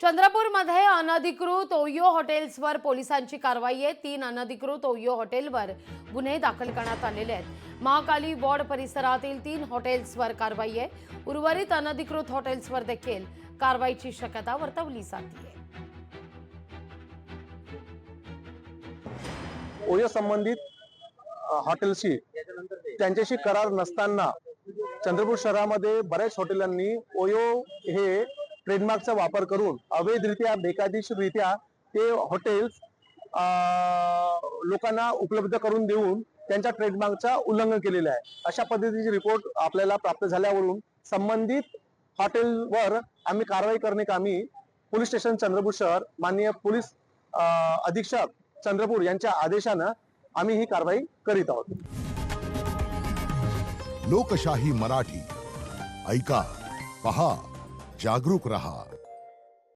चंद्रपूरमध्ये अनधिकृत ओयो हॉटेल्सवर पोलिसांची कारवाई आहे। 3 अनधिकृत ओयो हॉटेलवर गुन्हे दाखल करण्यात आलेले आहेत। महाकाली वॉर्ड परिसरातील 3 हॉटेल्सवर कारवाई आहे। उर्वरित अनधिकृत हॉटेल्सवर देखील कारवाईची शक्यता वर्तवली जाते आहे। ओयो संबंधित हॉटेलशी त्यांच्याशी करार नसताना चंद्रपूर शहरामध्ये बऱ्याच हॉटेलांनी ओयो हे ट्रेडमार्कचा वापर करून अवैधरित्या बेकायदेशीररित्या ते हॉटेल्स लोकांना उपलब्ध करून देऊन त्यांच्या ट्रेडमार्कचा उल्लंघन केलेलं आहे। अशा पद्धतीची रिपोर्ट आपल्याला प्राप्त झाल्यावरून संबंधित हॉटेलवर आम्ही कारवाई करण्याकामी पोलीस स्टेशन चंद्रपूर शहर माननीय पोलीस अधीक्षक चंद्रपूर यांच्या आदेशानं आम्ही ही कारवाई करीत आहोत। लोकशाही मराठी ऐका, पहा, जागरूक रहा।